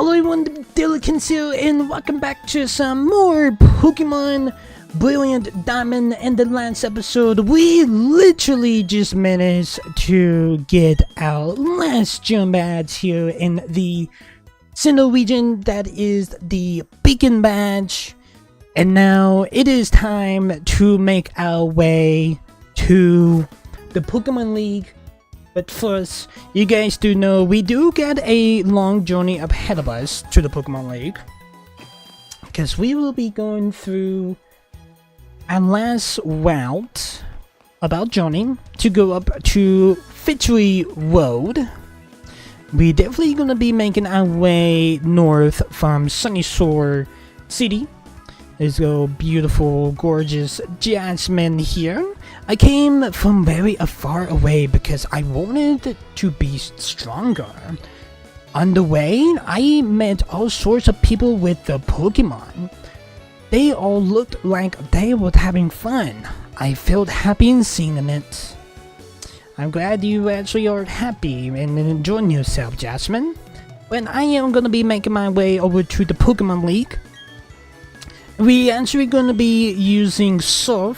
Hello everyone, Dilikins here, and welcome back to some more Pokemon Brilliant Diamond. In the last episode, we literally just managed to get our last gem badge here in the Sinnoh region, that is the Beacon badge. And now it is time to make our way to the Pokemon League. But first, you guys do know we do get a long journey ahead of us to the Pokemon League, because we will be going through our last route about journey to go up to Victory Road. We definitely gonna be making our way north from Sunyshore City. There's a beautiful, gorgeous Jasmine here. I came from very far away because I wanted to be stronger. On the way, I met all sorts of people with the Pokemon. They all looked like they were having fun. I felt happy in seeing it. I'm glad you actually are happy and enjoying yourself, Jasmine. When I am gonna be making my way over to the Pokemon League, we actually gonna be using Surf,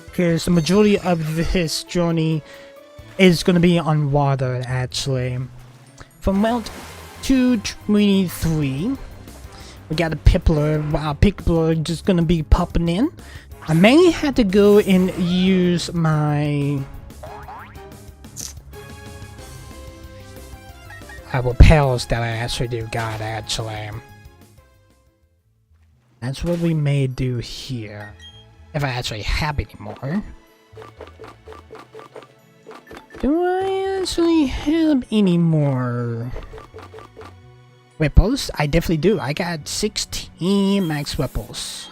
because the majority of his journey is gonna be on water actually. From Route 223, we got a Piplup. Wow, Piplup just gonna be popping in. I may have to go and use my repels that I actually do got actually. That's what we may do here, if I actually have any more. Do I actually have any more ripples? I definitely do. I got 16 max ripples.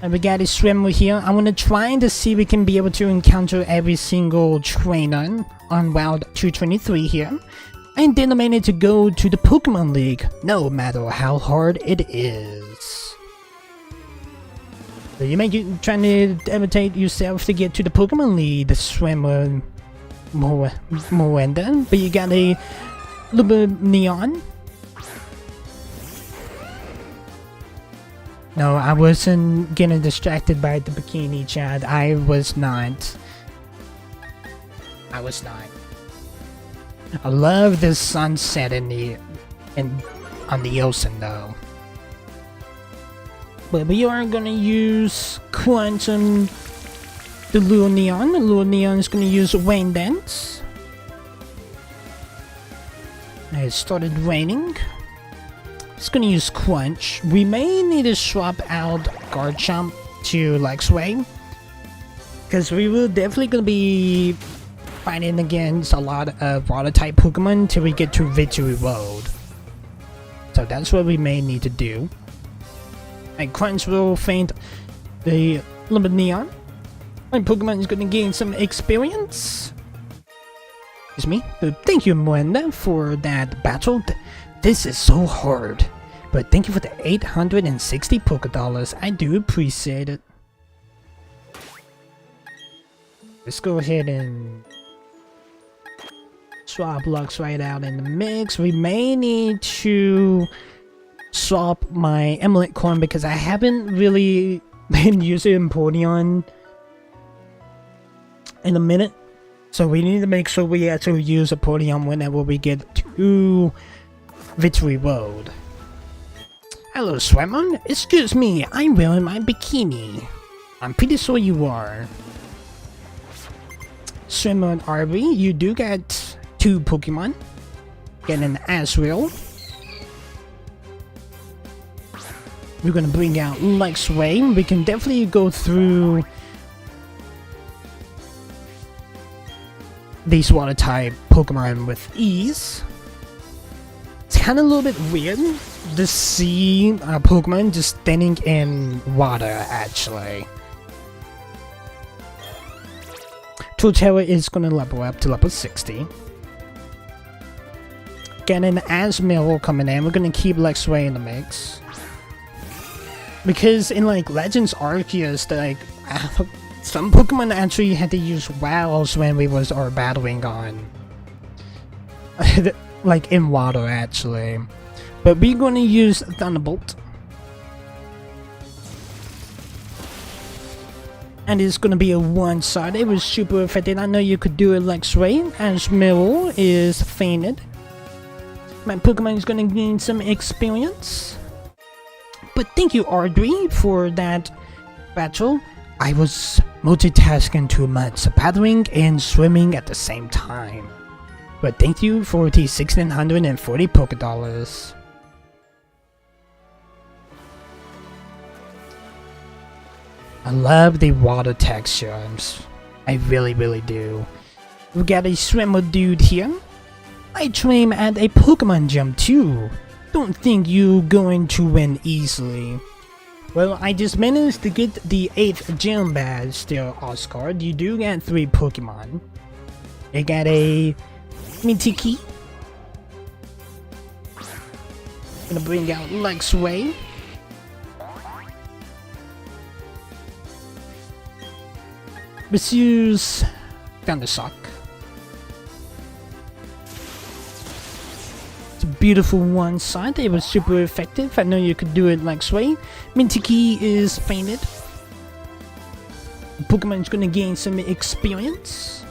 And we got a swimmer here. I want to try to see if we can be able to encounter every single trainer on Route 223 here. I determined to go to the Pokemon League, no matter how hard it is. So you may be trying to imitate yourself to get to the Pokemon League, the swimmer Miranda, but you got a little bit of neon. No, I wasn't getting distracted by the bikini, Chad. I was not. I love the sunset on the ocean though. But we are gonna use Quantum, the Lure Neon. The Lure Neon is gonna use Rain Dance. It started raining. It's gonna use Crunch. We may need to swap out Garchomp to Luxray, because we will definitely gonna be fighting against a lot of water-type Pokemon until we get to Victory Road. So that's what we may need to do. And Crunch will faint the little bit Neon. My Pokemon is going to gain some experience. Excuse me. So thank you, Miranda, for that battle. This is so hard. But thank you for the 860 Pokédollars. I do appreciate it. Let's go ahead and swap Luxray out in the mix. We may need to swap my Emerald Coin because I haven't really been using Empoleon in a minute. So we need to make sure we actually use Empoleon whenever we get to Victory Road. Hello, Swimmer. Excuse me, I'm wearing my bikini. I'm pretty sure you are. Swimmer and RV, you do get 2 Pokemon. Get an Azrael. We're gonna bring out Luxray. We can definitely go through these water type Pokemon with ease. It's kind of a little bit weird to see a Pokemon just standing in water actually. Torterra is gonna level up to level 60. Get an Azrael coming in. We're gonna keep Luxray in the mix. Because in like Legends Arceus, like some Pokemon actually had to use wows when we was battling on like in water actually. But we're going to use Thunderbolt. And it's going to be a one-shot. It was super effective. I know you could do it like Sway, as Mill is fainted. My Pokemon is going to gain some experience. But thank you, Ardry, for that battle. I was multitasking too much, battling and swimming at the same time. But thank you for the 1,640 Pokédollars. I love the water textures. I really do. We got a swimmer dude here. I train at a Pokemon gym too. Don't think you going to win easily. Well, I just managed to get the 8th gym badge there, Oscar. You do get 3 Pokemon. You got a Mitiki. Gonna bring out Lexway. Let's use Thundershock. It's a beautiful one side. It was super effective. I know you could do it like Sway. Mintiki is fainted. Pokemon is gonna gain some experience.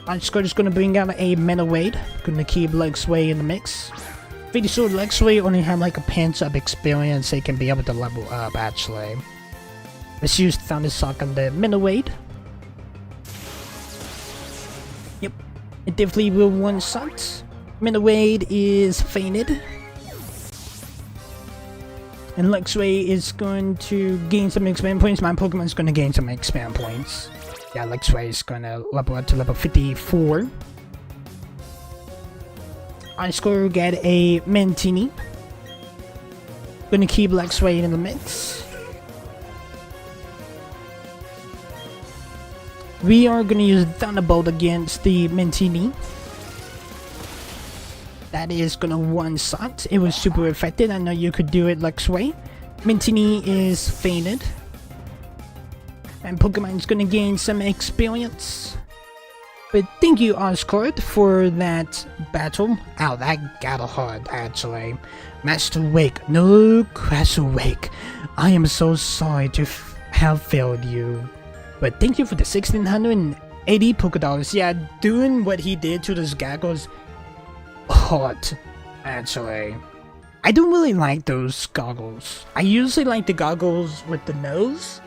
Oscar is gonna bring out a Meta Wade. Gonna keep Lexway in the mix. Pretty sure Lexway only have like a pinch-up experience. They can be able to level up actually. Let's use Thundershock on the Meta Wade. Yep, it definitely will one-shot. Meta Wade is fainted. And Lexway is going to gain some experience points. My Pokemon is going to gain some experience points. Yeah, Lexway is going to level up to level 54. Oscar get a Mantini. Gonna keep Lexway in the mix. We are gonna use Thunderbolt against the Mantini. That is gonna one-shot. It was super effective. I know you could do it Lexway. Mantini is fainted. And Pokemon is gonna gain some experience. But thank you, Oscar, for that battle. Ow, that got hard, actually. Master Wake. No, Crasher Wake. I am so sorry to have failed you. But thank you for the 1,680 Pokédollars. Yeah, doing what he did to those goggles, hot, actually. I don't really like those goggles. I usually like the goggles with the nose.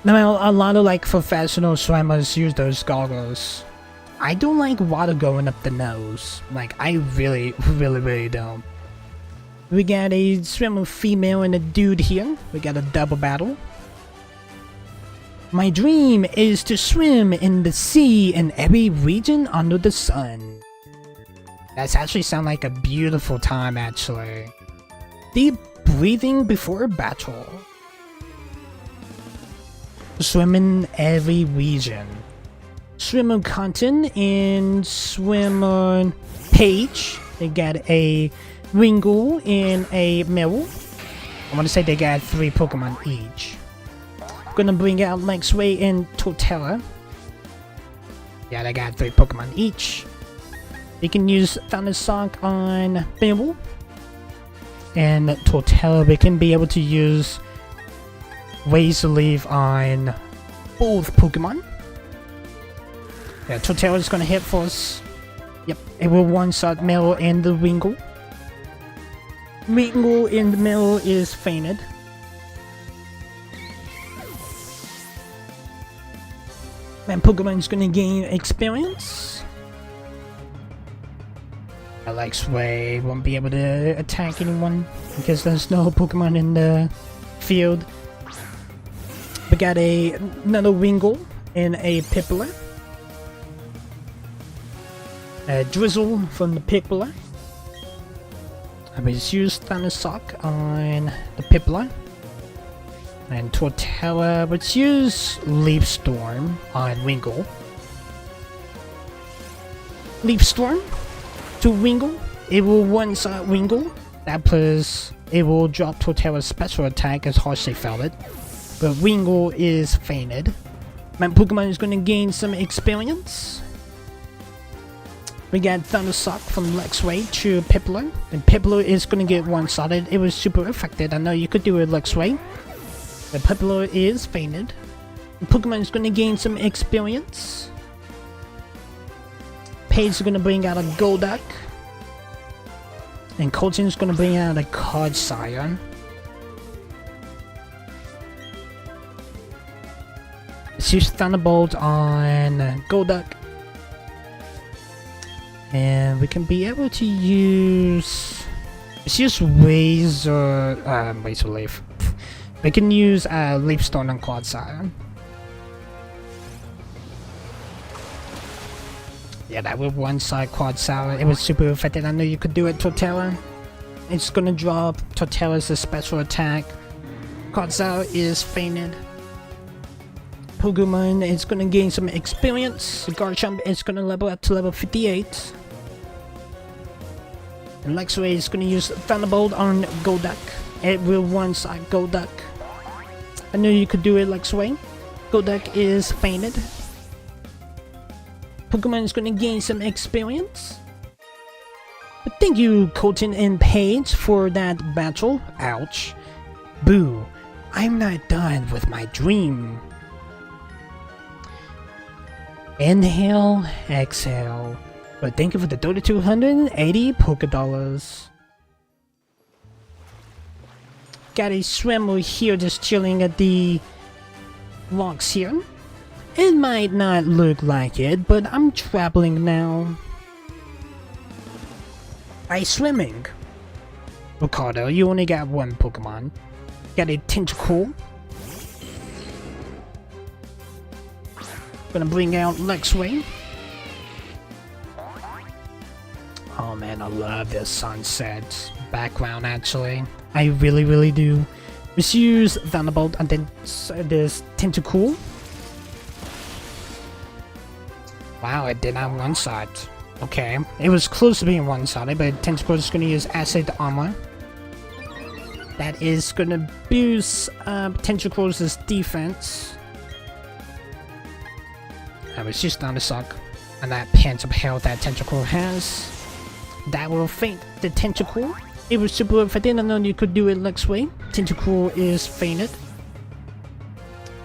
Now, a lot of like professional swimmers use those goggles. I don't like water going up the nose. Like, I really don't. We got a swimmer female and a dude here. We got a double battle. My dream is to swim in the sea in every region under the sun. That's actually sound like a beautiful time, actually. Deep breathing before battle. Swim in every region. Swimmer Cotton and Swimmer Page. They got a Ringle and a Meryl. I want to say they got 3 Pokemon each. Gonna bring out Lexway and Torterra. Yeah, they got 3 Pokemon each. You can use Thundershock on Meryl. And Torterra, we can be able to use Ways to Leave on both Pokemon. Yeah, Torterra is gonna hit for us. Yep, it will one-shot Meryl and the Ringle. Ringle in the middle is fainted. And Pokemon is gonna gain experience. Lexway won't be able to attack anyone because there's no Pokemon in the field. We got another Wingull and a Piplup. A Drizzle from the Piplup. I will just use Thundershock on the Piplup. And Torterra, let's use Leaf Storm on Wingull. Leaf Storm to Wingull. It will one-shot Wingull. That plus it will drop Torterra's special attack as harshly felt it. But Wingull is fainted. My Pokemon is going to gain some experience. We got Thunder Sock from Lexway to Piplup, and Piplup is gonna get one-sided. It was super affected. I know you could do it Lexway, but Piplup is fainted. The Pokemon is gonna gain some experience. Paige is gonna bring out a Golduck, and Colton is gonna bring out a Card Scion. Let's use Thunderbolt on Golduck. And we can be able to use... Let's use Razor Leaf. We can use Leaf Stone on Card Scion. Yeah, that was one side Quad Sour. It was super effective. I know you could do it, Torterra. It's gonna drop Torterra's special attack. Quad Sour is fainted. Pokemon is gonna gain some experience. Garchomp is gonna level up to level 58. And Lexway is gonna use Thunderbolt on Golduck. It will one-side Golduck. I knew you could do it Lexway. Golduck is fainted. Pokemon is gonna gain some experience. But thank you, Colton and Paige, for that battle. Ouch. Boo. I'm not done with my dream. Inhale, exhale. But thank you for the 3,280 Pokédollars. Got a Swimmer here just chilling at the logs here. It might not look like it, but I'm traveling now. Ice swimming. Ricardo, you only got one Pokemon. Got a Tentacool. Gonna bring out Lexway. Oh man, I love this sunset background actually. I really do. Let's use Thunderbolt and then this Tentacool. Wow, it did not one-side. Okay, it was close to being one-sided, but Tentacool is gonna use Acid Armor. That is gonna boost Tentacool's defense. I was just Thunder Sock, and that pants of health that Tentacool has. That will faint the Tentacool. It was super effective. I know you could do it Lexway. Tentacool is fainted.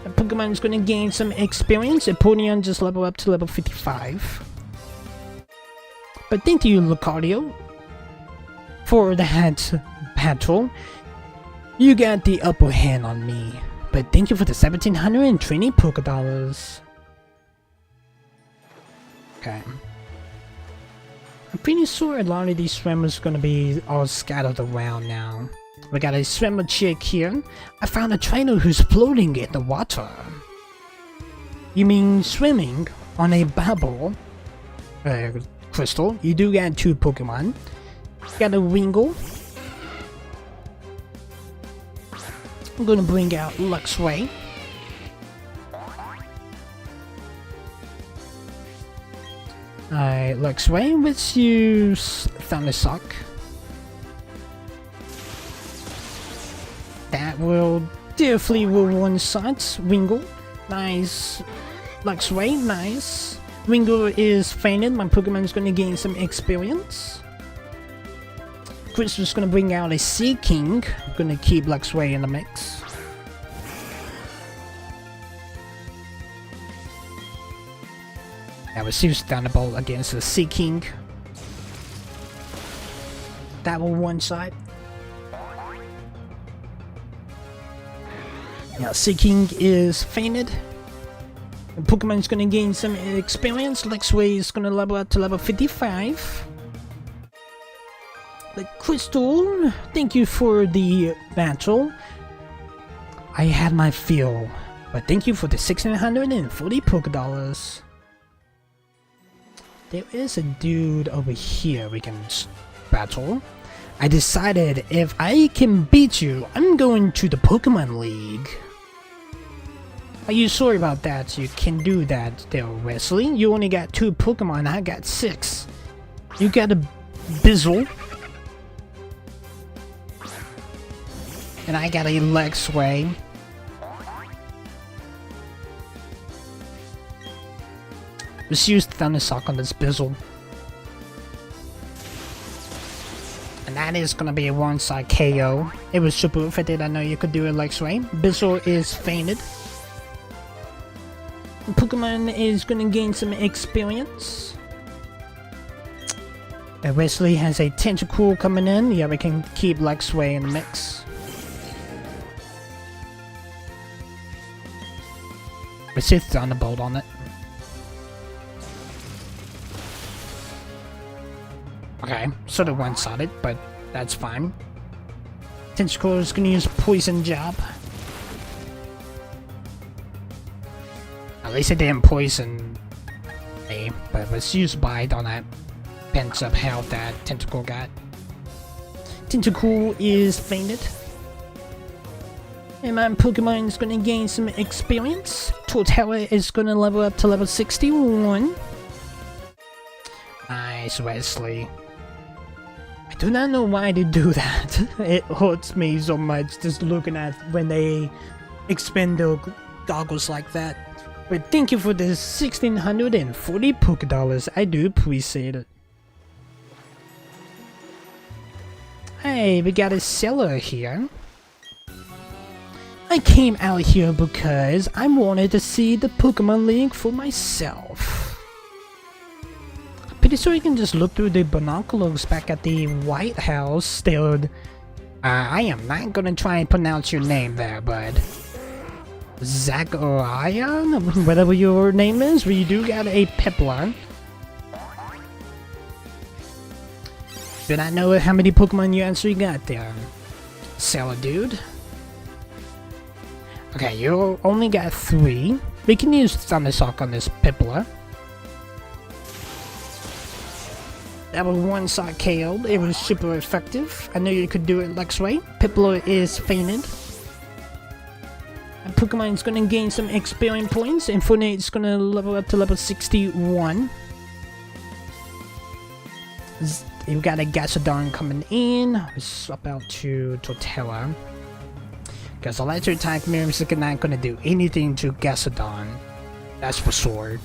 The Pokemon is gonna gain some experience. Eponion just level up to level 55. But thank you, Lucario, for that battle. You got the upper hand on me. But thank you for the 1,720 Pokédollars. Okay. I'm pretty sure a lot of these swimmers are gonna be all scattered around now. We got a swimmer chick here. I found a trainer who's floating in the water. You mean swimming on a bubble? Crystal, you do got two Pokemon. Got a Wingull. I'm gonna bring out Luxray. Alright, Luxray, let's use Thunder Sock. That will definitely one-side Wingull. Nice. Luxray, nice. Wingull is fainted. My Pokemon is going to gain some experience. Chris is going to bring out a Sea King. I'm going to keep Luxray in the mix. I will use Thunderbolt against the Sea King. That will one-side. Now, Sea King is fainted. The Pokemon is going to gain some experience. Lexway is going to level up to level 55. The Crystal, thank you for the battle. I had my fill, but thank you for the 1,640 Pokédollars. There is a dude over here we can battle. I decided if I can beat you, I'm going to the Pokemon League. Are you sorry about that? You can do that there, Wesley. You only got 2 Pokemon, I got 6. You got a Bizzle. And I got a Lexway. Let's use Thunder Sock on this Bizzle. And that is gonna be a one-side KO. It was super effective. I know you could do it like Sway. Bissell is fainted. Pokemon is gonna gain some experience. Wesley has a Tentacool coming in. Yeah, we can keep Luxway in the mix. We see Thunderbolt on it. Okay, sort of one-sided, but that's fine. Tentacool is gonna use Poison Jab. At least it didn't poison me, but it was used Bite on that pent up health that Tentacool got. Tentacool is fainted. And my Pokemon is gonna gain some experience. Torterra is gonna level up to level 61. Nice, Wesley. I do not know why they do that. It hurts me so much just looking at when they expand their goggles like that. But thank you for the 1,640 Pokédollars. I do appreciate it. Hey, we got a seller here. I came out here because I wanted to see the Pokemon League for myself. Pretty sure you can just look through the binoculars back at the White House. I am not gonna try and pronounce your name there, bud. Zachariah? Whatever your name is, we do got a Piplup. Do not know how many Pokemon you actually got there, Sailor Dude. Okay, you only got 3. We can use Thundershock on this Piplup. That was one-shot KO. It was super effective. I know you could do it Luxray. Piplup is fainted. Pokemon is gonna gain some experience points, and Fortnite is gonna level up to level 61. You've got a Gastrodon coming in. Let's swap out to Torterra. Because electric attack moves are not gonna do anything to Gastrodon. That's for sure.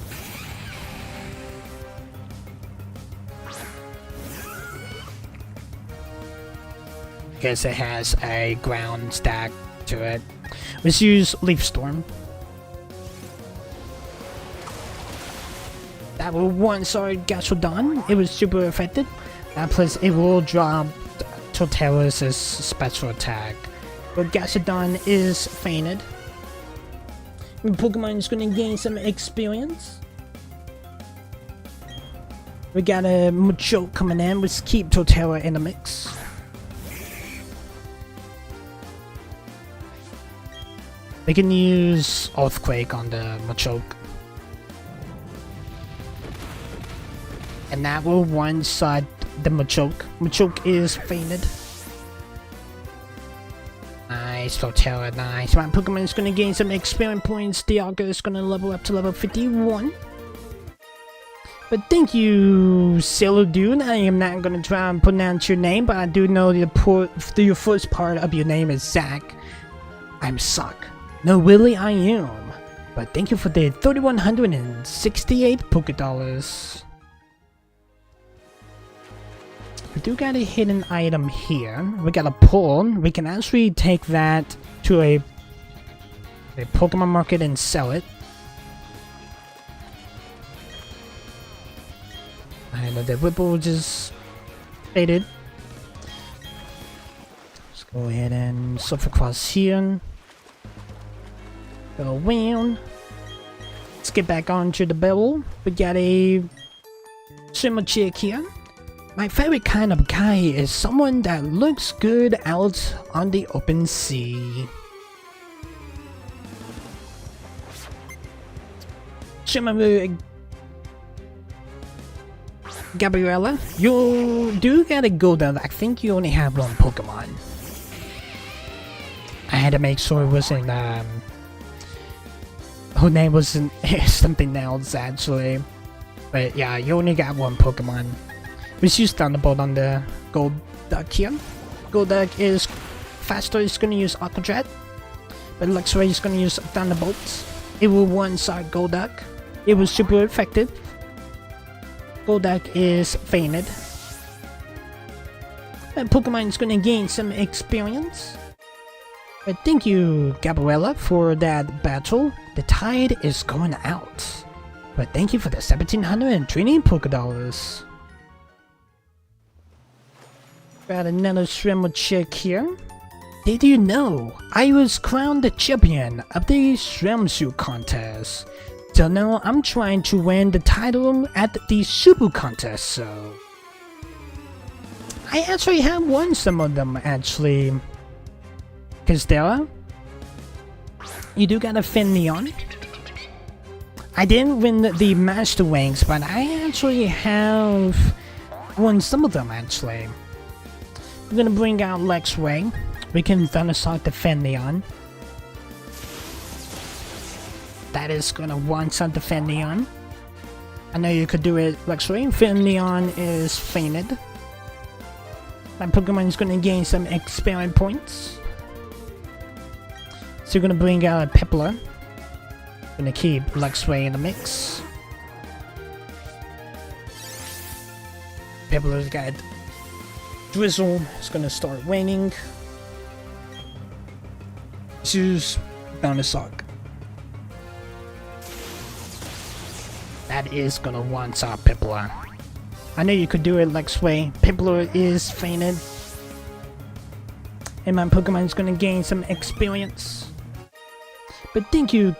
Because it has a ground stack to it. Let's use Leaf Storm. That will one-sword Gastrodon. It was super effective. Plus it will drop Torterra's special attack. But Gastrodon is fainted. Pokemon is going to gain some experience. We got a Machoke coming in. Let's keep Torterra in the mix. We can use Earthquake on the Machoke. And that will one-shot the Machoke. Machoke is fainted. Nice, Torterra, nice. My Pokemon is going to gain some experience points. Dialga is going to level up to level 51. But thank you, Sailor Dude. I am not going to try and pronounce your name, but I do know your first part of your name is Zach. I'm suck. No, really, I am. But thank you for the 3,168 Pokédollars. We do got a hidden item here. We got a pull. We can actually take that to a Pokemon market and sell it. And the Whipple just faded. Let's go ahead and surf across here. Go around. Let's get back onto the barrel. We got a Shimmer Chick here. My favorite kind of guy is someone that looks good out on the open sea. Shimmer Gabriella, you do gotta go down. I think you only have one Pokemon. I had to make sure it wasn't her name wasn't something else actually. But yeah, you only got one Pokemon. Let's use Thunderbolt on the Golduck here. Golduck is faster, it's gonna use Aqua Jet. But Luxray is gonna use Thunderbolts. It will one-shot Golduck. It was super effective. Golduck is fainted. My Pokemon's gonna gain some experience. But thank you, Gabriella, for that battle. The tide is going out. But thank you for the 1,720 Pokedollars. Got another Shrimmer check here. Did you know I was crowned the champion of the swimsuit contest? So now I'm trying to win the title at the Super contest, so... I actually have won some of them, actually. Castella, you do got a Finneon. I didn't win the Master Wings, but I actually have won some of them, actually. We're gonna bring out Lexway. We can Thundershock the Finneon. That is gonna one-shot the Finneon. I know you could do it, Lexway. Finneon is fainted. My Pokemon is gonna gain some experience points. So we're gonna bring out a Piplup. Gonna keep Luxray in the mix. Piplup's got Drizzle. It's gonna start waning. Choose Thundershock. That is gonna one-shot Piplup. I know you could do it Luxray. Piplup is fainted. And my Pokemon is gonna gain some experience. But thank you,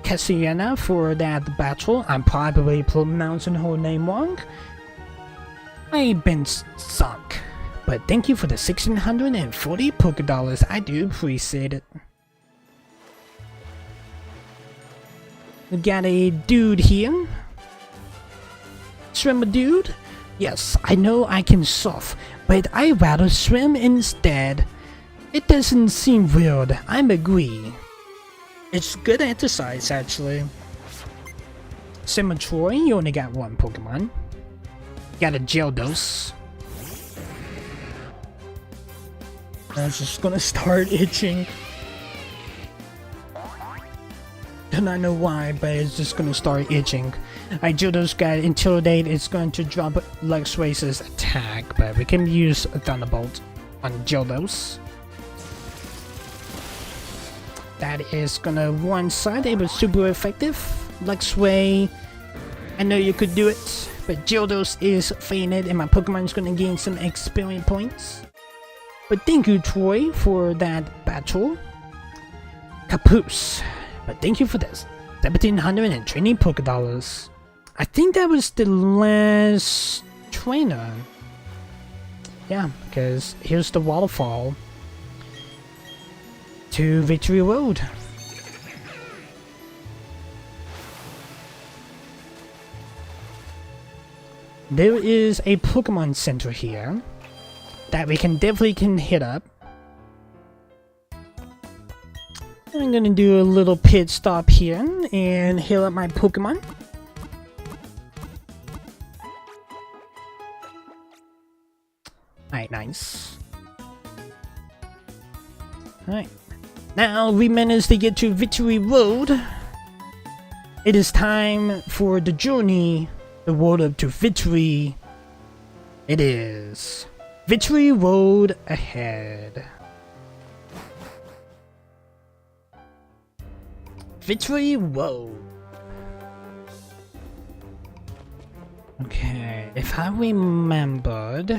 Cassiana, for that battle. I'm probably pronouncing her name wrong. I've been sunk. But thank you for the 1,640 Pokedollars. I do appreciate it. We got a dude here. Swimmer dude? Yes, I know I can surf, but I'd rather swim instead. It doesn't seem weird, I agree. It's good exercise, actually. Symmetroy, you only got one Pokemon. Got a Gyarados. That's just gonna start itching. Do not know why, but it's just gonna start itching. Gyarados got Intimidate, it's going to drop Luxray's attack, but we can use a Thunderbolt on Gyarados. That is gonna one-side, it was super effective. Luxray, I know you could do it, but Gyarados is fainted and my Pokemon is gonna gain some experience points. But thank you, Troy, for that battle. Caboose, but thank you for this. 1,720 Pokedollars. I think that was the last trainer. Yeah, because here's the waterfall to Victory Road. There is a Pokemon Center here that we can definitely hit up. I'm gonna do a little pit stop here and heal up my Pokemon. Alright, nice. Alright. Now we managed to get to Victory Road. It is time for the journey, the road up to victory. It is Victory Road ahead. Victory Road. Okay, if I remembered.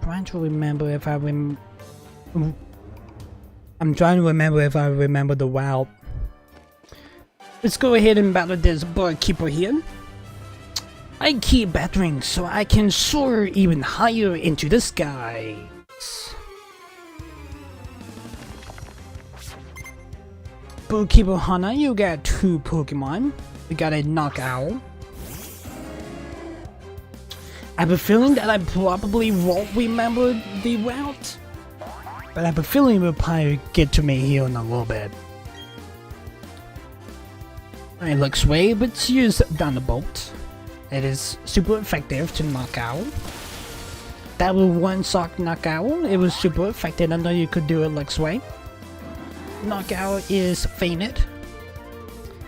I'm trying to remember if I remember the route. Let's go ahead and battle this Bug Keeper here. I keep battering so I can soar even higher into the skies. Bug Keeper Hana, you got 2 Pokemon. We got a Knockout. I have a feeling that I probably won't remember the route, but I have a feeling it will probably get to me here in a little bit. Alright, Luxray, let's use Thunderbolt. It is super effective to knock out. That will one-shot knockout. It was super effective. I know you could do it Luxray. Knockout is fainted.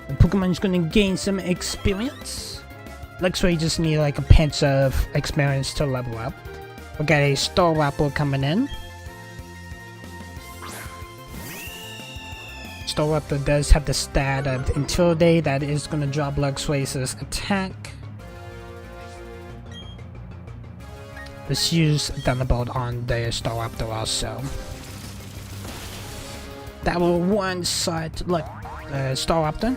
The Pokemon is going to gain some experience. Looks like we just need like a pinch of experience to level up. We got a Star Apple coming in. Star Apple does have the stat of Intimidate that is going to drop Luxray's attack. Let's use Thunderbolt on the Star Apple also. That will one-shot Star Apple.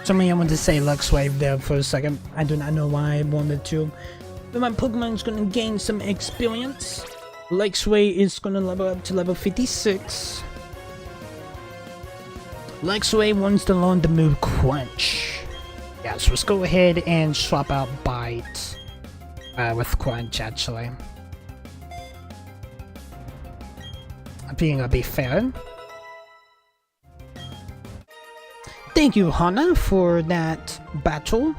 Somebody I want to say Lux Wave there for a second. I do not know why I wanted to. But my Pokemon is going to gain some experience. Lux Wave is going to level up to level 56. Lux Wave wants to learn the move Crunch. Yeah, so let's go ahead and swap out Bite with Crunch actually. I think I'll be fair. Thank you, Hana, for that battle.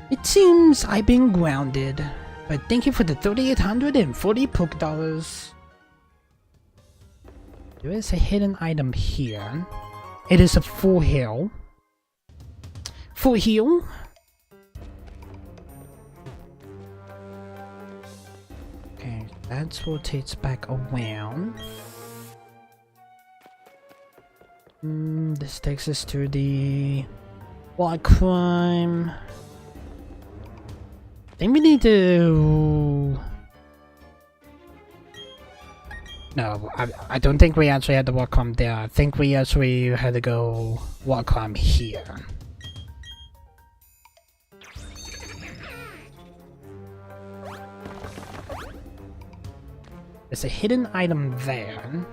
It seems I've been grounded, but thank you for the 3,840 Pokédollars. There is a hidden item here. It is a full heal. Full heal. Okay, that rotates back around. This takes us to the Wild Crime. I think we need to... No, I don't think we actually had the Wild Crime there. I think we actually had to go Wild Crime here. There's a hidden item there.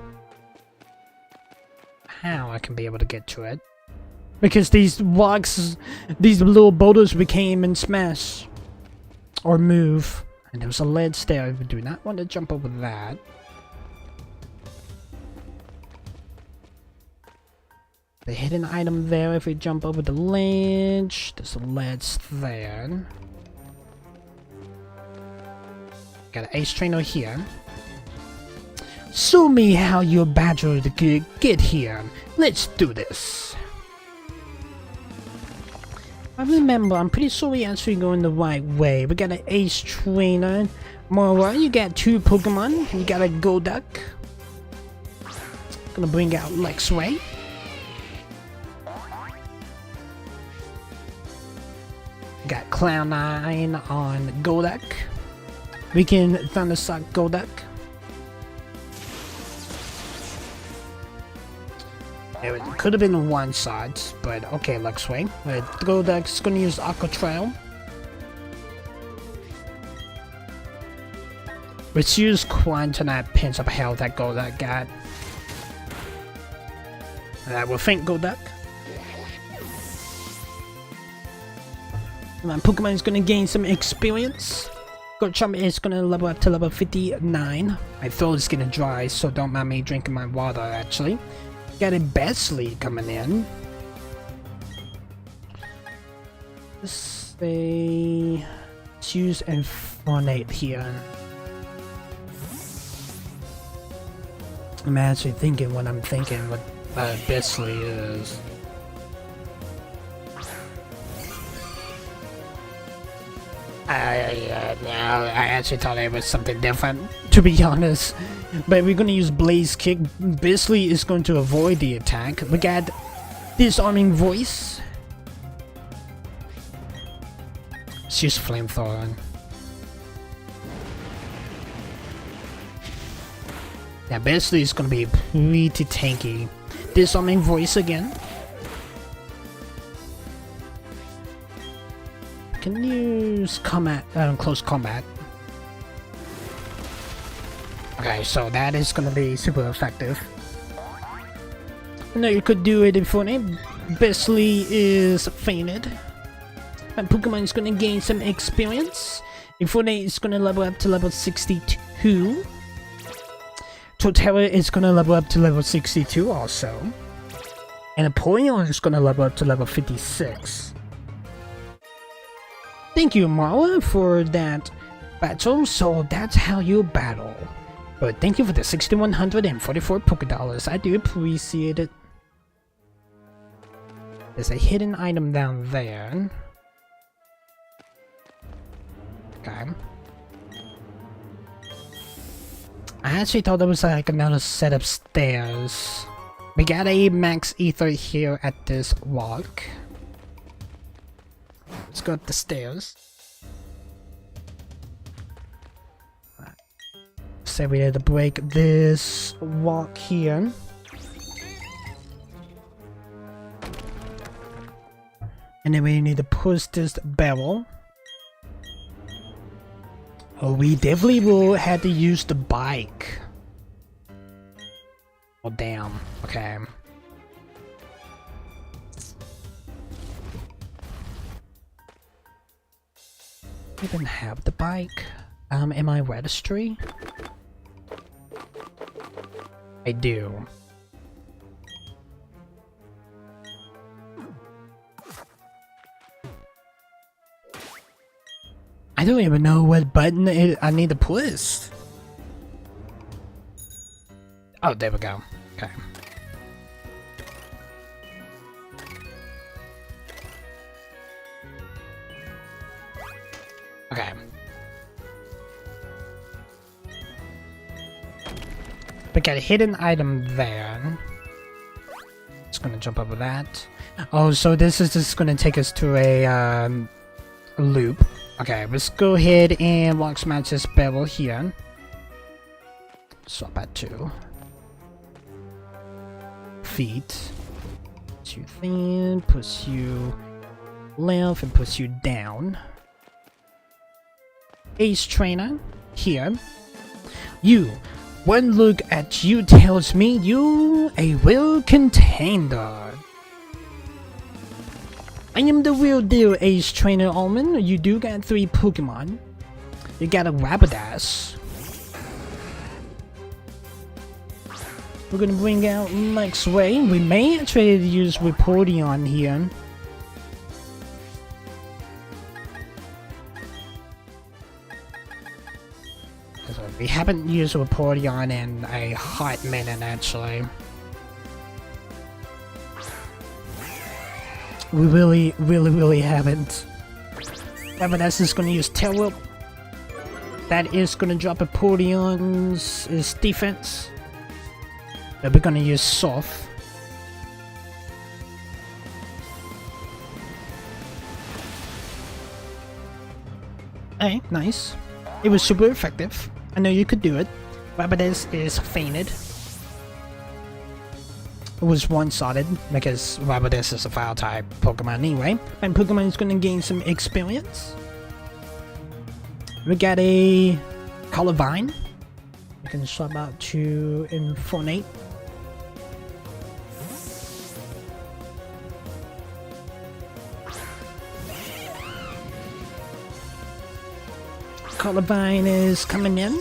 How I can be able to get to it? Because these rocks, these little boulders we can't even smash or move. And there's a ledge there. We do not want to jump over that. The hidden item there. If we jump over the ledge, there's a ledge there. Got an Ace Trainer here. Show me how your badger to get here. Let's do this. I remember, I'm pretty sure we actually going the right way. We got an Ace Trainer. Mora, you got 2 Pokemon. You got a Golduck. Gonna bring out Luxray. Got Cloud9 on Golduck. We can Thundersuck Golduck. It could have been one shot, but okay, Luxray. Golduck's gonna use Aqua Trail. Let's use Crunch on that pinch of health that Golduck got. I will think Golduck. My Pokemon is gonna gain some experience. Garchomp is gonna level up to level 59. My throat is gonna dry, so don't mind me drinking my water actually. Got a Besley coming in. Let's say choose Infernape here. I'm actually thinking what I'm thinking what Besley is. I actually thought it was something different, to be honest. But we're gonna use Blaze Kick. Besley is going to avoid the attack. We got Disarming Voice. Let's use Flamethrower. Yeah, Besley is gonna be pretty tanky. Disarming Voice again. Can use combat, close combat. Okay, so that is gonna be super effective. I know you could do it in Fortnite. Besley is fainted. And Pokemon is gonna gain some experience. Infernape is gonna level up to level 62. Torterra is gonna level up to level 62 also. And Apollyon is gonna level up to level 56. Thank you, Marla, for that battle. So that's how you battle. But thank you for the 6,144 Pokédollars. I do appreciate it. There's a hidden item down there. Okay. I actually thought there was like another set of stairs. We got a max ether here at this walk. Let's go up the stairs. So we had to break this walk here. And then we need to push this barrel. Oh, we definitely will have to use the bike. Oh, damn. Okay. I even have the bike. Am I registry? I do. I don't even know what button I need to push. Oh, there we go. Okay. Okay. We got a hidden item there. Just gonna jump over that. Oh, so this is just gonna take us to a loop. Okay, let's go ahead and walk smash this barrel here. Swap that to feet. Push you thin, push you left, and push you down. Ace Trainer here. You. One look at you tells me you a real contender. I am the real deal, Ace Trainer Almond. You do got 3 Pokemon. You got a Rapidash. We're gonna bring out next way. We may actually use Vaporeon here. We haven't used Vaporeon in a hot minute, actually. We really haven't. Rapidash is gonna use Tail Whip. That is gonna drop Vaporeon's defense. But we're gonna use Soft. Hey, nice. It was super effective. I know you could do it. Rapidash is fainted. It was one-sided because Rapidash is a fire type Pokemon anyway. And Pokemon is gonna gain some experience. We got a Colorvine. We can swap out to Infernape. Colorvine is coming in.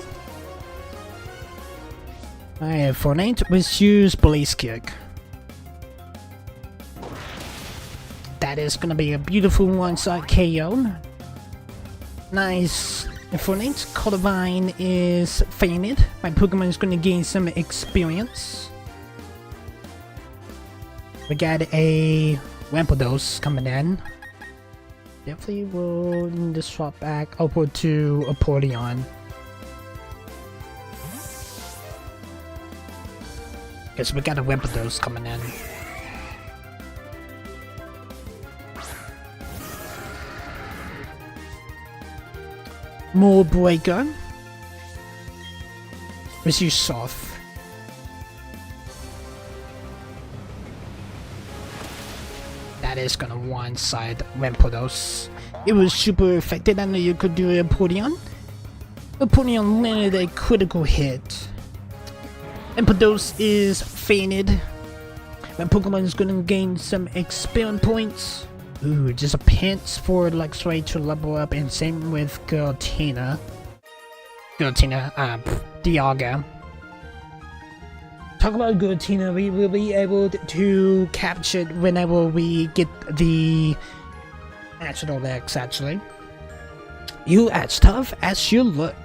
Alright, Infernape, let's use Blaze Kick. That is gonna be a beautiful one-shot KO. Nice. Infernape, Colorvine is fainted. My Pokemon is gonna gain some experience. We got a Rampardos coming in. Definitely will need to swap back upward to a Vaporeon. Because we got a Rampardos coming in. More Breaker. Let's use Soft. That is gonna one-side Rampardos. It was super effective. I know you could do a Vaporeon. Vaporeon landed a critical hit. Rampardos is fainted. My Pokemon is gonna gain some experience points. Ooh, just a pinch for Luxray to level up, and same with Dialga. Talk about Giratina, we will be able to capture it whenever we get the National Dex, actually. You as tough as you look.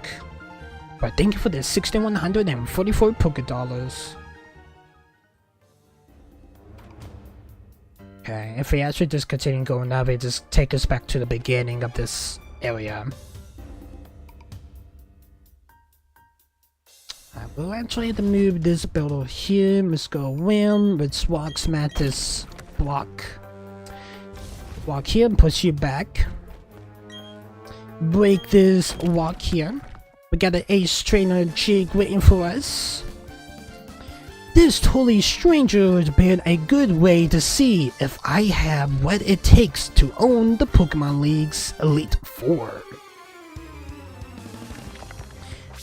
But thank you for the 6,144 Poké-Dollars. Okay, if we actually just continue going up, it just take us back to the beginning of this area. We'll actually have to move this battle here. Let's go around. Let's walk, smash this block. Walk here and push you back. Break this walk here. We got an ace trainer jig waiting for us. This totally stranger has been a good way to see if I have what it takes to own the Pokemon League's Elite Four.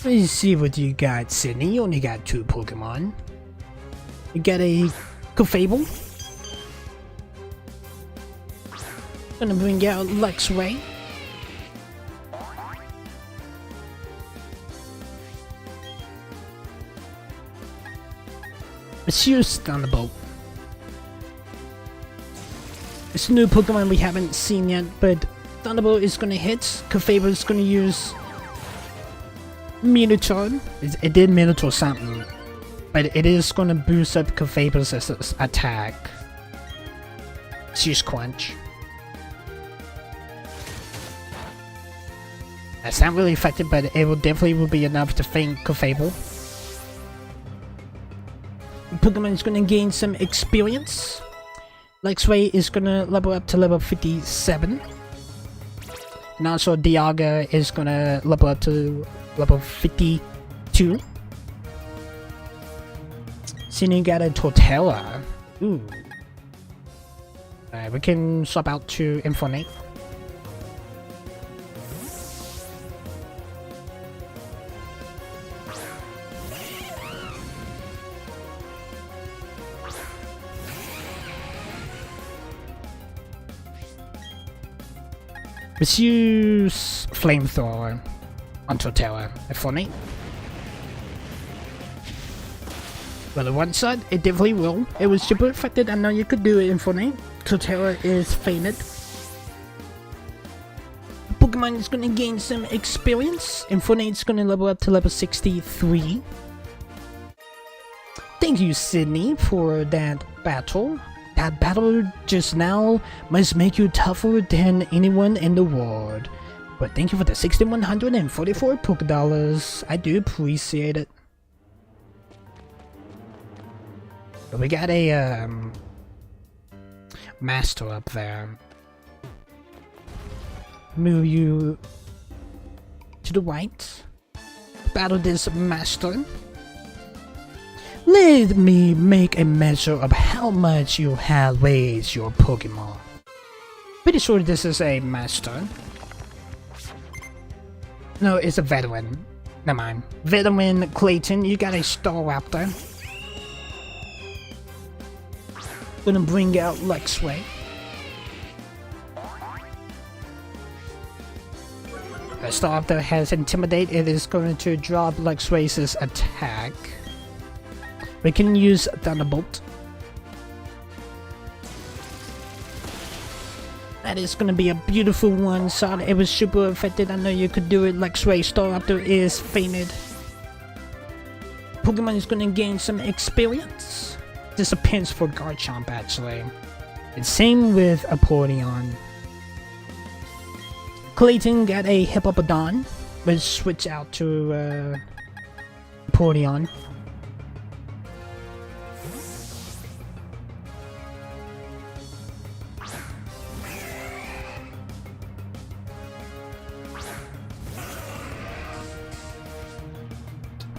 Let's see what you got, Sydney. You only got 2 Pokemon. You got a Clefable. Gonna bring out Luxray. Let's use Thunderbolt. It's a new Pokemon we haven't seen yet, but Thunderbolt is gonna hit. Clefable is gonna use Minotaur. It did Minotaur something, but it is gonna boost up Clefable's attack. Let's use Quench. That's not really effective, but it will definitely be enough to faint Clefable. Pokemon is gonna gain some experience. Luxray is gonna level up to level 57. And also Dialga is gonna level up to level 52. So you got a Torterra. Ooh. Alright, we can swap out to Infernape. Let's use Flamethrower on Torterra for me. Well, on one side, it definitely will. It was super effective. I know you could do it in Fortnite. Torterra is fainted. Pokemon is going to gain some experience. And Fortnite is going to level up to level 63. Thank you, Sydney, for that battle. That battle just now must make you tougher than anyone in the world. But thank you for the 6,144 Pokédollars. I do appreciate it. But we got a master up there. Move you to the right. Battle this master. Let me make a measure of how much you have raised your Pokemon. Pretty sure this is a master. No, it's a veteran. Never mind. Veteran Clayton, you got a Staraptor. Gonna bring out Luxray. Staraptor has Intimidate. It is going to drop Luxray's attack. We can use Thunderbolt. That is gonna be a beautiful one. Sorry, it was super effective. I know you could do it. Luxray Staraptor is fainted. Pokemon is gonna gain some experience. This depends for Garchomp actually. And same with Apollyon. Clayton got a Hippopodon. Let's switch out to Apollyon.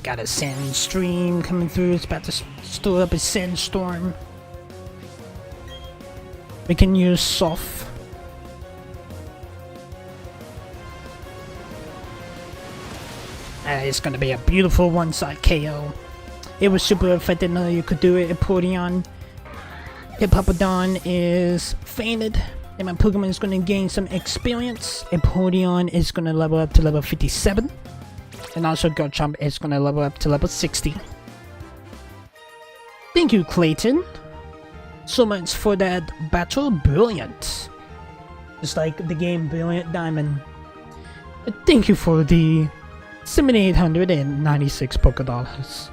Got a sand stream coming through. It's about to store up a sandstorm. We can use Soft. It's gonna be a beautiful one-side KO. It was super effective. Now you could do it. Apollyon. Hippopodon is fainted. And my Pokemon is gonna gain some experience. Apollyon is gonna level up to level 57. And also Garchomp is gonna level up to level 60. Thank you, Clayton. So much for that battle. Brilliant. Just like the game Brilliant Diamond. Thank you for the 7,896 Pokédollars.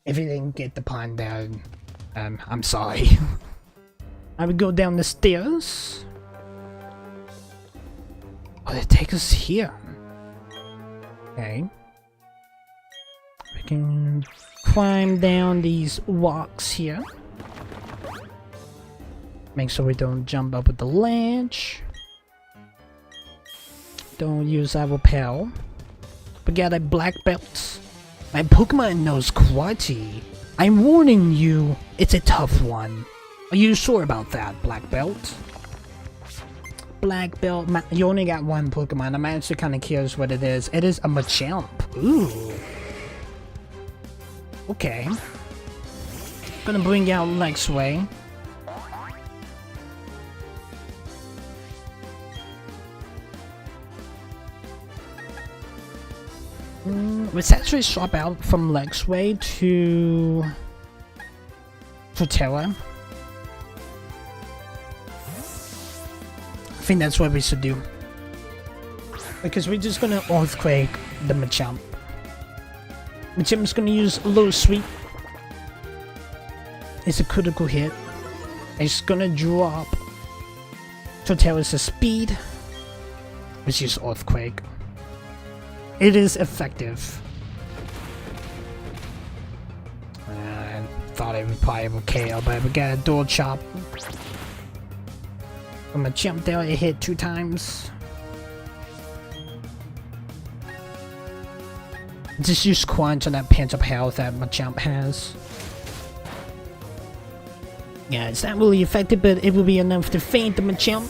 If you didn't get the pun there, I'm sorry. I would go down the stairs. Oh, they take us here. Okay. can climb down these walks here. Make sure we don't jump up with the ledge. Don't use our repel. We got a black belt. My Pokemon knows karate. I'm warning you, it's a tough one. Are you sure about that, black belt? Black belt, you only got one Pokemon. I'm actually kind of curious what it is. It is a Machamp. Ooh. Okay. Gonna bring out Lexway. Let's actually swap out from Lexway to Terra. I think that's what we should do. Because we're just gonna Earthquake the Machamp. Machamp's gonna use a little sweep. It's a critical hit. It's gonna drop Torterra's speed. Let's use Earthquake. It is effective. I thought it would probably have KO, but we got a dual chop. I'm gonna jump there, it hit 2 times. Just use Crunch on that pinch of health that Machamp has. Yeah, it's not really effective, but it will be enough to faint the Machamp.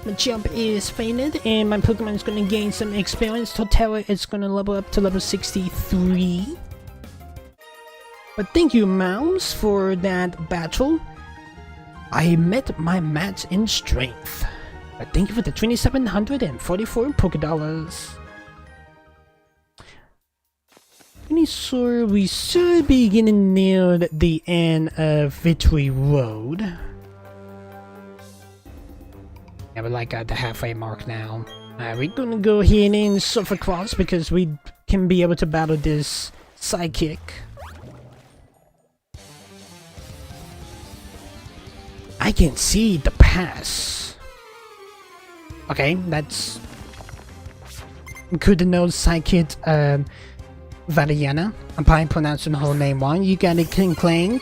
Machamp is fainted, and my Pokemon is going to gain some experience. Torterra is going to level up to level 63. But thank you, Mouse, for that battle. I met my match in strength. But thank you for the 2,744 Pokédollars. Pretty sure we should be getting near the end of Victory Road. Yeah, we're like at the halfway mark now. We're gonna go ahead and surf across because we can be able to battle this sidekick. I can see the pass. Okay, that's good to know. Sidekick, Valiana. I'm probably pronouncing the whole name wrong. You got a King Clang.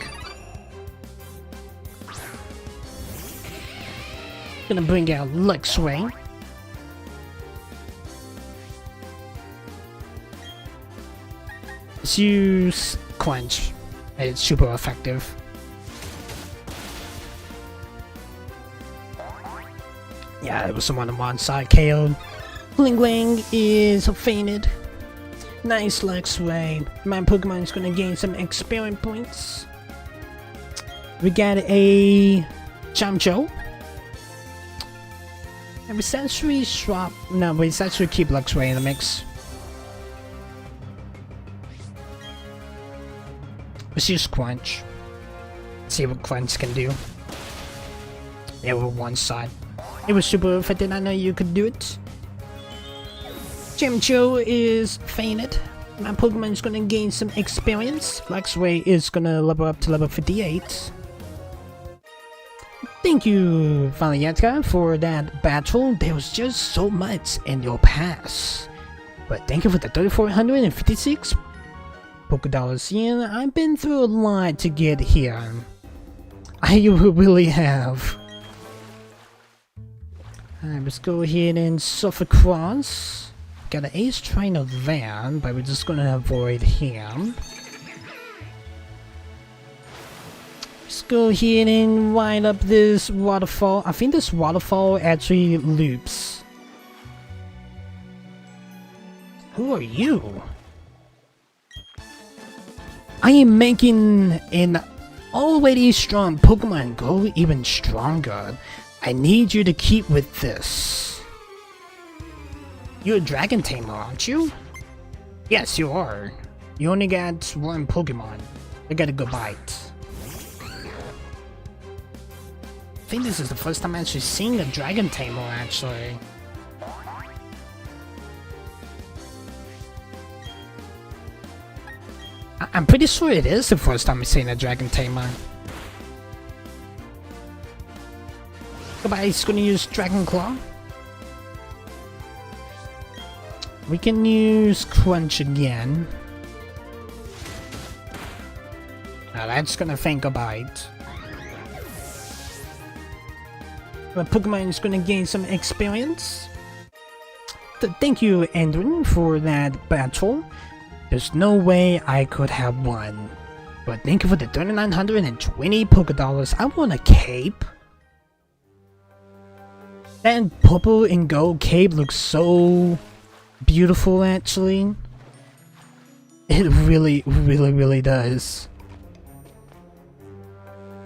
Gonna bring out Lexway. Let's use Quench. It's super effective. Yeah, it was someone on one side KO'd. Ling Ling is fainted. Nice Lexway. My Pokemon is gonna gain some experience points. We got a Chamcho. And we essentially swap. No, we essentially keep Lexway in the mix. Let's use Quench. See what Quench can do. Yeah, we're one side. It was super if I did not know you could do it. Chamcho is fainted. My Pokemon is gonna gain some experience. Lexway is gonna level up to level 58. Thank you, Valiatka, for that battle. There was just so much in your pass. But thank you for the 3,456 Pokédollars. Yeah, I've been through a lot to get here. I really have. Alright, let's go ahead and surf across. Got an Ace Trainer there, but we're just gonna avoid him. Let's go ahead and wind up this waterfall. I think this waterfall actually loops. Who are you? I am making an already strong Pokemon go even stronger. I need you to keep with this. You're a Dragon Tamer, aren't you? Yes, you are. You only got one Pokemon. I gotta go bite. I think this is the first time I'm actually seeing a Dragon Tamer, actually. I'm pretty sure it is the first time I'm seeing a Dragon Tamer. Goodbye, he's gonna use Dragon Claw. We can use Crunch again. that's gonna think about it. The Pokemon is gonna gain some experience. Thank you, Andrew, for that battle. There's no way I could have won. But thank you for the 3,920 Pokédollars. I want a cape. That purple and gold cape looks so beautiful, actually. It really does.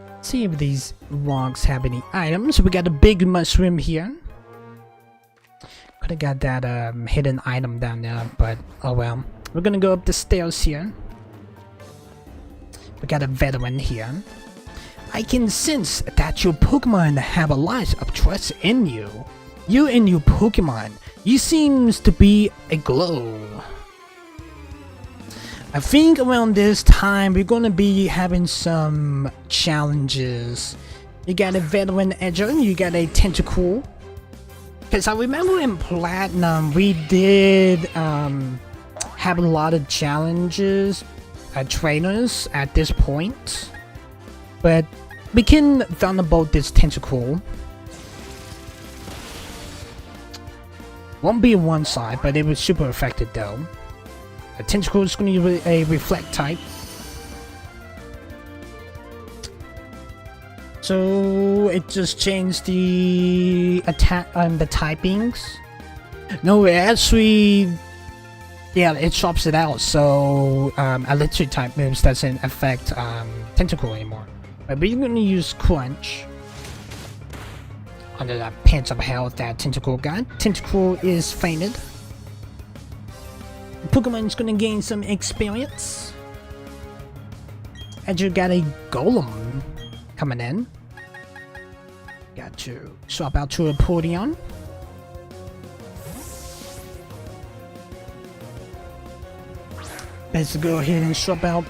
Let's see if these logs have any items. We got a big mushroom here. Could have got that hidden item down there, but oh well. We're gonna go up the stairs here. We got a veteran here. I can sense that your Pokemon have a lot of trust in you. You and your Pokemon, you seems to be aglow. I think around this time we're gonna be having some challenges. You got a veteran Edger, you got a Tentacool. Because I remember in Platinum we did have a lot of challenges, trainers at this point. But we can Thunderbolt this Tentacool. Won't be on one side, but it was super effective though. The Tentacool is going to use a Reflect type. So it just changed the attack and the typings. No, it actually, yeah, it swaps it out. So electric type moves doesn't affect Tentacool anymore. But we're going to use Crunch under the pinch of health that Tentacool got. Tentacool is fainted. Pokemon is gonna gain some experience. And you got a Golem coming in. Got to swap out to a Podion. Let's go ahead and swap out.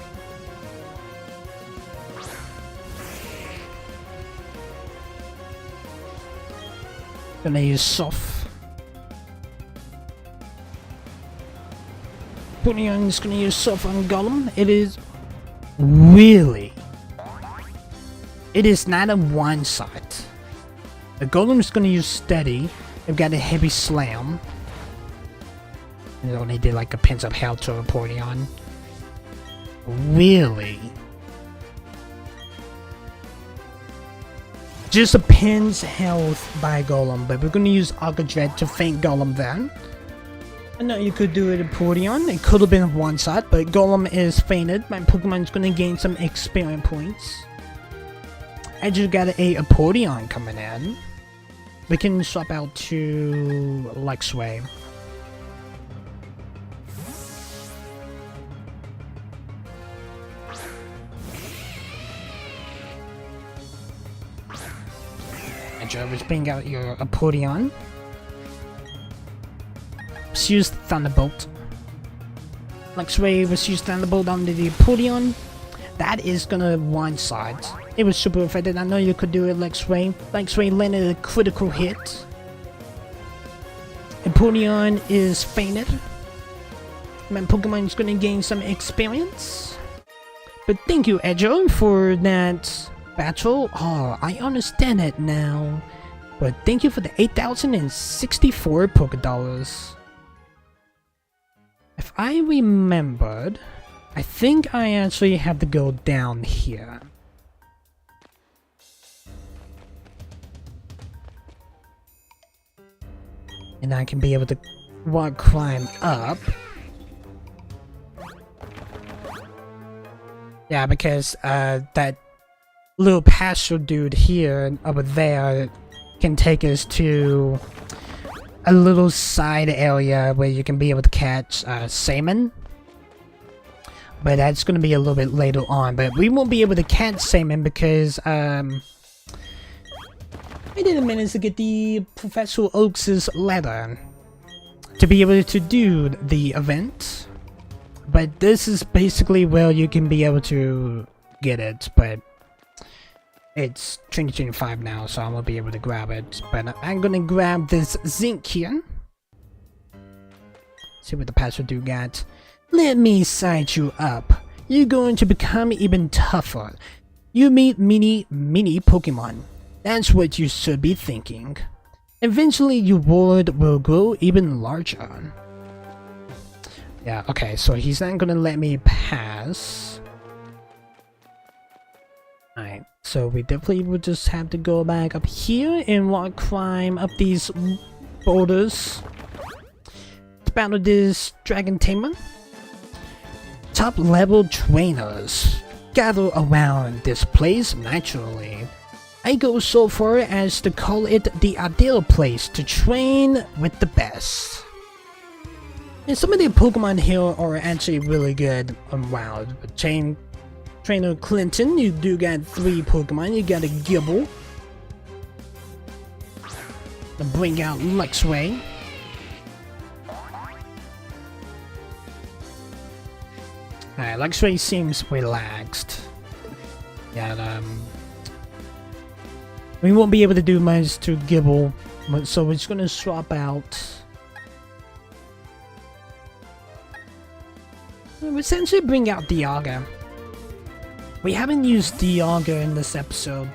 Gonna use Soft. Podion is gonna use Soft on Golem. It is really. It is not a one side. The Golem is gonna use Steady. They've got a heavy Slam. And it only did like a pinch of health to a Podion. Really? Just a pinch health by Golem, but we're gonna use Aqua Dread to feint Golem then. I know you could do it at Podion. It could have been one side, but Golem is fainted. My Pokemon's gonna gain some experience points. I just got a Podion coming in. We can swap out to Luxray. And Jarvis bring out your Podion. Let's use Thunderbolt. Luxray was used Thunderbolt on the Podion. That is gonna one side. It was super effective. I know you could do it, Luxray. Luxray landed a critical hit. And Podion is fainted. My Pokemon is gonna gain some experience. But thank you, Edger, for that battle. Oh, I understand it now. But thank you for the 8,064 Pokédollars. If I remembered, I think I actually have to go down here. And I can be able to climb up. Yeah, because that little pasture dude here and over there can take us to a little side area where you can be able to catch salmon. But that's going to be a little bit later on. But we won't be able to catch salmon because I didn't manage to get the Professor Oaks' letter to be able to do the event. But this is basically where you can be able to get it. But it's 2025 now, so I won't be able to grab it. But I'm gonna grab this zinc here. See what the pastor do got. Let me sight you up. you're going to become even tougher. You meet mini Pokemon. That's what you should be thinking. Eventually your world will grow even larger. Yeah, okay, so he's not gonna let me pass. Alright, so we definitely will just have to go back up here and walk climb up these boulders to battle this Dragon Tamer. Top level trainers gather around this place naturally. I go so far as to call it the ideal place to train with the best. And some of the Pokemon here are actually really good on Wild. Trainer Clinton, you do got 3 Pokemon. You got a Gibble. Bring out Luxray. Alright, Luxray seems relaxed. Yeah, we won't be able to do much to Gibble, so we're just gonna swap out. We'll essentially bring out Dialga. We haven't used Dialga in this episode.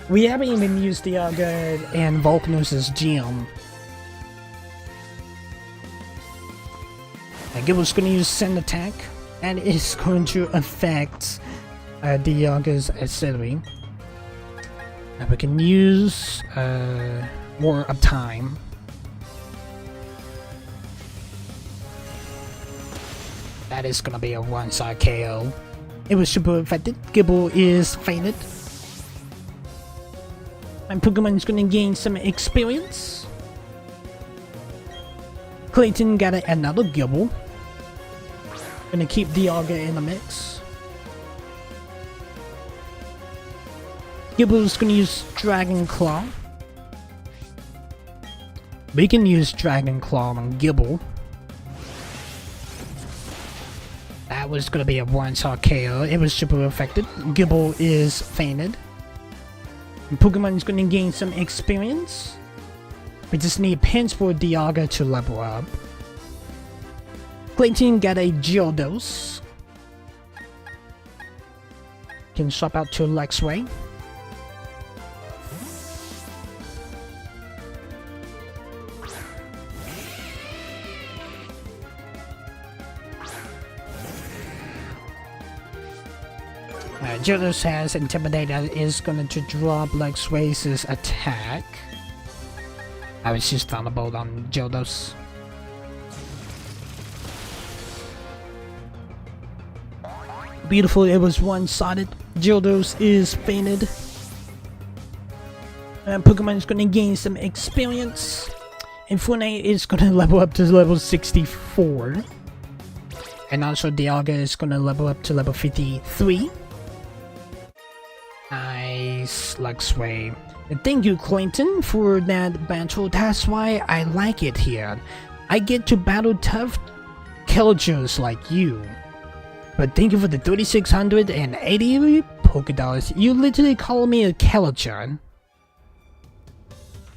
We haven't even used Dialga in Volcanos' gym. Gibble's gonna use Send Attack, and it's going to affect Dialga's Acidity. We can use more of time. That is gonna be a one-shot KO. It was super effective. Gibble is fainted. My Pokemon is gonna gain some experience. Clayton got another Gibble. Gonna keep Dialga in the mix. Gibble's gonna use Dragon Claw. We can use Dragon Claw on Gibble. That was gonna be a one-shot KO. It was super effective. Gibble is fainted. And Pokemon is gonna gain some experience. We just need pins for Dialga to level up. Clayton got a Gyarados. Can swap out to Luxray. Gyarados has Intimidate that is going to drop Luxray's attack. I was just Thunderbolt on Gyarados. Beautiful, it was one-sided. Gyarados is fainted. Pokemon is going to gain some experience. And Fortnite is going to level up to level 64. And also Dialga is going to level up to level 53. Nice, Luxray. And thank you, Clayton, for that battle. That's why I like it here. I get to battle tough killers like you. But thank you for the 3,680 Pokédollars. You literally call me a Kellacher.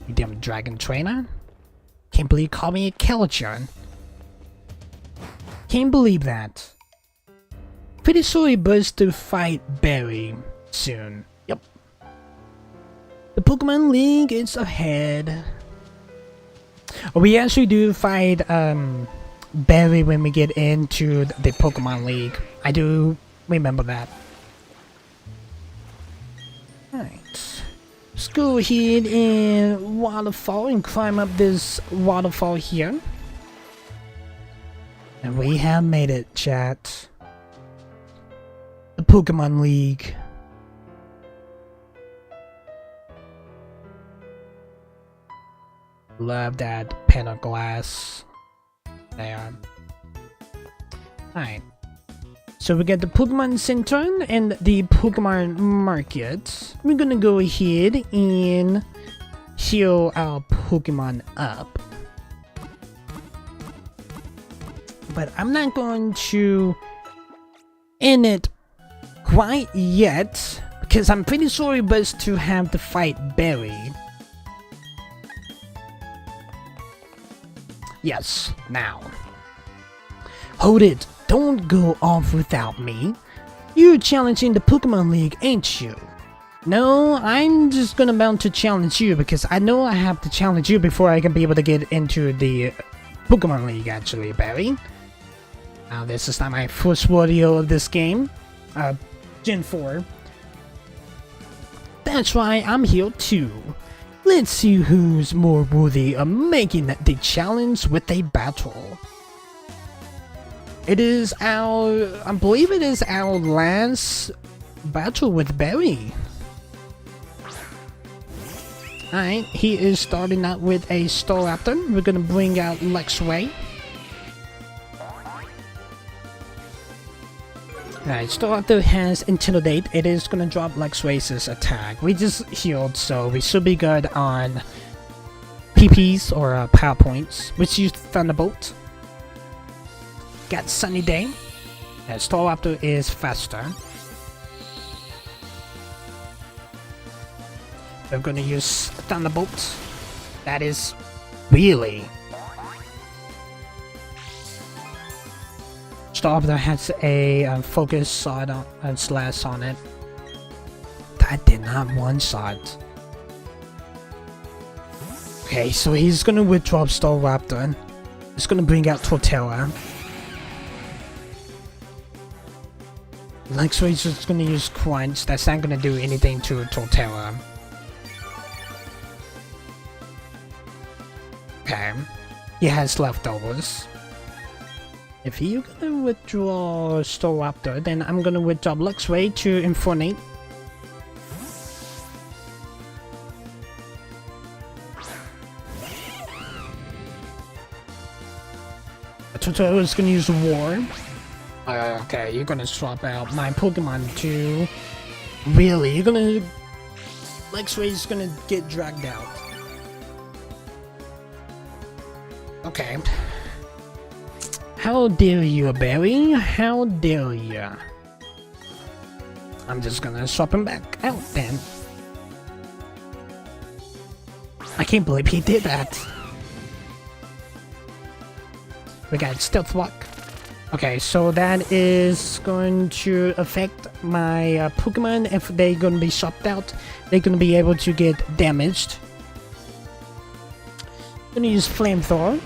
You damn dragon trainer. Can't believe you call me a Kellacher. Can't believe that. Pretty sure he buzzed to fight Barry soon. Yep. The Pokemon League is ahead. We actually do fight Barry when we get into the Pokemon League. I do remember that. Alright. Let's go ahead and waterfall and climb up this waterfall here. And we have made it, chat. The Pokemon League. Love that pane of glass there. Alright. So we got the Pokemon Center and the Pokemon Market. We're gonna go ahead and heal our Pokemon up. But I'm not going to end it quite yet, because I'm pretty sure it was to have to fight Barry. Yes, now. Hold it! don't go off without me. You're challenging the Pokemon League, ain't you? No, I'm just gonna bound to challenge you because I know I have to challenge you before I can be able to get into the Pokemon League, actually, Barry. Now, this is not my first rodeo of this game. Gen 4. That's why I'm here too. Let's see who's more worthy of making the challenge with a battle. It is I believe it is our last battle with Barry. Alright, he is starting out with a Staraptor. We're gonna bring out Lexway. Alright, Staraptor has Intimidate. It is gonna drop Lexway's attack. We just healed, so we should be good on PPs or power points. Which use Thunderbolt. Got Sunny Day. And Staraptor is faster. We're gonna use Thunderbolt. That is really. Staraptor has a focus shot and slash on it. That did not one shot. Okay, so he's gonna withdraw Staraptor. He's gonna bring out Torterra. Lexway's just gonna use Crunch. That's not gonna do anything to Torterra. Okay, he has leftovers. If you're gonna withdraw Staraptor, then I'm gonna withdraw Lexway to Infernape. Torterra is gonna use War. Okay, you're gonna swap out my Pokemon to... Really? You're gonna... Lexway's gonna get dragged out. Okay. How dare you, Barry? How dare you? I'm just gonna swap him back out then. I can't believe he did that. We got Stealth Walk. Okay, so that is going to affect my Pokemon. If they're gonna be swapped out, they're gonna be able to get damaged. Gonna use Flamethrower.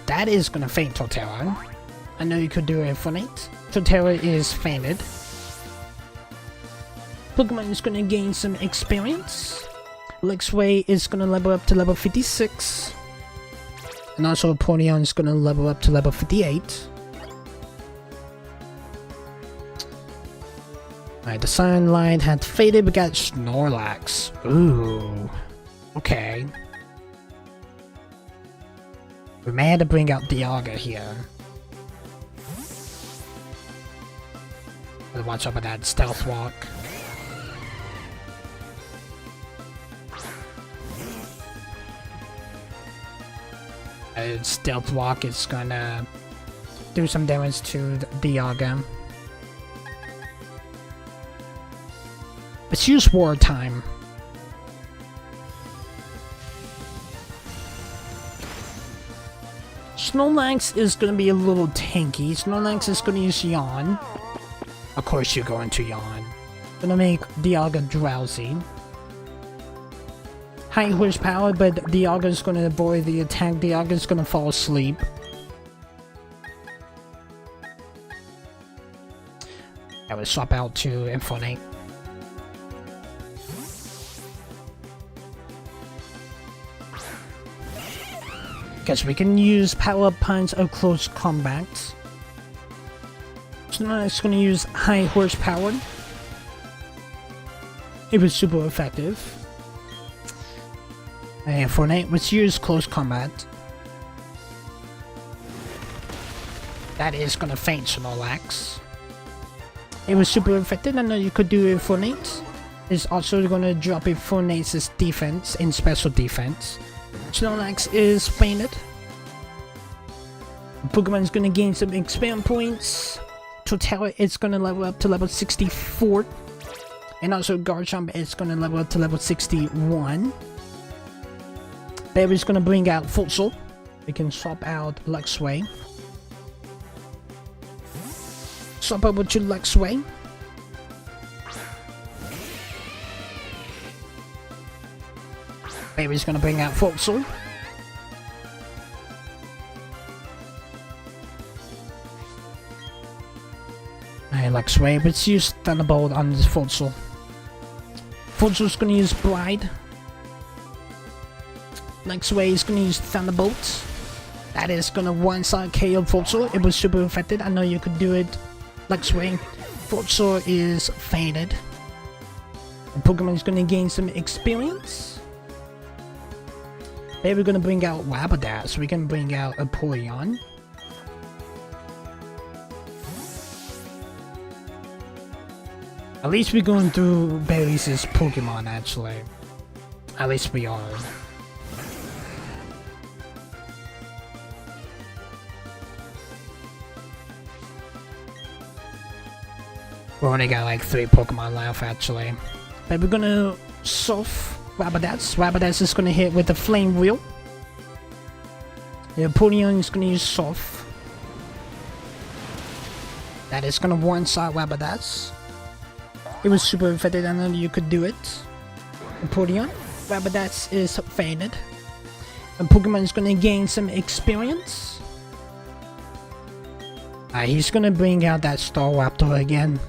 That is gonna faint Torterra. I know you could do it for Nate. Torterra is fainted. Pokemon is gonna gain some experience. Lexway is gonna level up to level 56. And also Ponion is gonna level up to level 58. Alright, the Sunlight had faded. We got Snorlax. Ooh. Okay. We may have to bring out Dialga here. But watch out for that Stealth Walk. Stealth Walk is gonna do some damage to Dialga. Let's use War Time. Snorlax is gonna be a little tanky. Snorlax is gonna use Yawn. Of course you're going to Yawn. Gonna make Dialga drowsy. High horsepower, but Dialga is gonna avoid the attack. Dialga is gonna fall asleep. I will swap out to Infernape. Because we can use Power Punch of Close Combat. So now it's going to use High Horsepower. It was super effective. And for Nate, let's use Close Combat. That is going to faint Snorlax. It was super effective. I know you could do it for Nate. It's also going to drop it for Nate's defense in special defense. Snorlax is fainted. Pokemon is going to gain some expand points. Torterra is going to level up to level 64. And also Garchomp is going to level up to level 61. Barry's going to bring out Futsal. We can swap out Lexway. swap over to Luxray. Baby's gonna bring out Futsal. Alright, Luxray, let's use Thunderbolt on this Futsal. Futsal's gonna use Bride. Luxray is gonna use Thunderbolt. That is gonna one-shot KO Futsal. It was super effective. I know you could do it. Luxray. Futsal is faded. The Pokemon is gonna gain some experience. Maybe we're gonna bring out Rapidash. We can bring out a Porygon. At least we're going through Barry's Pokemon, actually. At least we are. We only got like 3 Pokemon left, actually. But we're gonna Surf Rapidash. Rapidash is gonna hit with the Flame Wheel. The Porygon is gonna use Surf. That is gonna one-shot Rapidash. It was super effective, I know you could do it. Porygon. Rapidash is faded. And Pokemon is gonna gain some experience. He's gonna bring out that Staraptor again.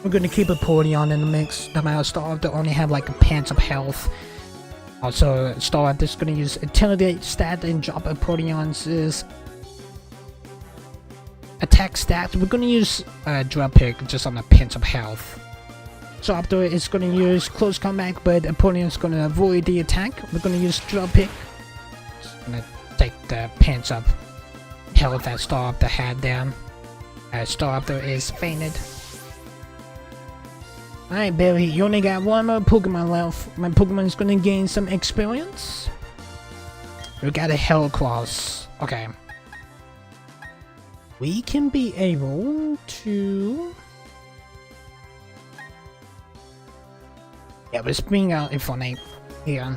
We're gonna keep a Porygon in the mix. No matter Staraptor only have like a pants of health. Also, Staraptor is gonna use Intimidate stat and drop a Porygon's attack stat. We're gonna use Drop Pick just on the pinch of health. So after it's gonna use Close Combat, but opponent's gonna avoid the attack. We're gonna use Drop Pick. Just gonna take the pinch of health that Staraptor had down. Staraptor is fainted. Alright, Barry, you only got 1 more Pokemon left. My Pokemon is gonna gain some experience. We got a Heracross. Okay. We can be able to... Yeah, let's bring out Infonate here.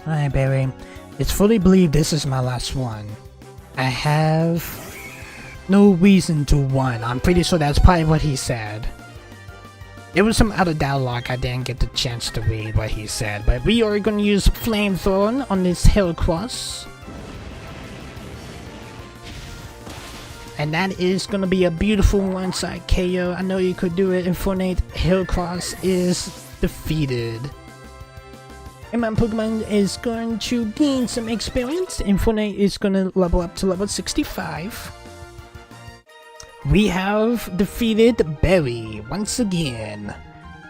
Alright, Barry. It's fully believed this is my last one. I have no reason to run. I'm pretty sure that's probably what he said. There was some other dialogue I didn't get the chance to read what he said, but we are going to use Flamethrower on this Heracross. And that is going to be a beautiful one-side KO. I know you could do it. Infonate. Heracross is defeated. And my Pokemon is going to gain some experience. Infonate is going to level up to level 65. We have defeated Barry once again.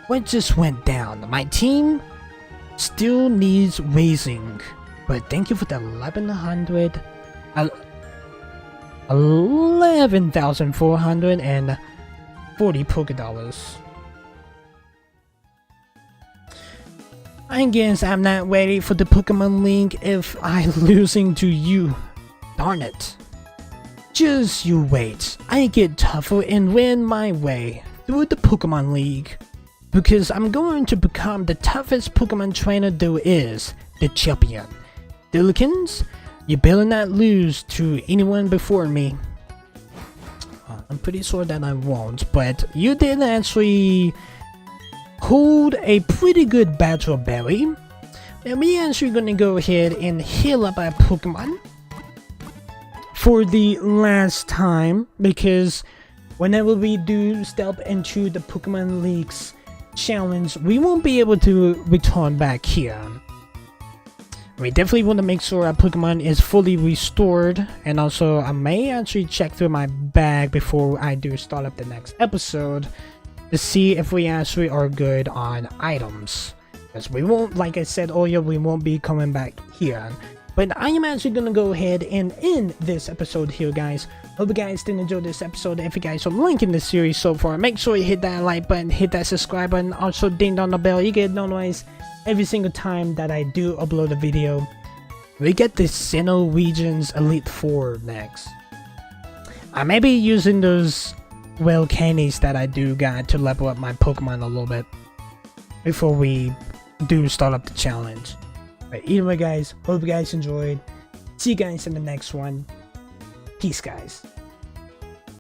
What just went down? My team still needs raising. But thank you for the 11,440 Pokédollars. I guess I'm not ready for the Pokemon League if I'm losing to you. Darn it. Just you wait. I get tougher and win my way through the Pokemon League. Because I'm going to become the toughest Pokemon trainer there is, the champion. Dillikins, you better not lose to anyone before me. I'm pretty sure that I won't, but you did actually hold a pretty good battle, Barry. And we actually gonna go ahead and heal up our Pokemon for the last time, because whenever we do step into the Pokemon League's challenge, we won't be able to return back here. We definitely want to make sure our Pokemon is fully restored, and also I may actually check through my bag before I do start up the next episode to see if we actually are good on items. Because we won't, like I said earlier, we won't be coming back here. But I am actually gonna go ahead and end this episode here, guys. Hope you guys did enjoy this episode. If you guys are liking this series so far, make sure you hit that like button, hit that subscribe button, also ding on the bell. You get notified every single time that I do upload a video. We get the Sinnoh Regions Elite 4 next. I may be using those candies that I do got to level up my Pokemon a little bit before we do start up the challenge. But either way, guys, hope you guys enjoyed. See you guys in the next one. Peace, guys.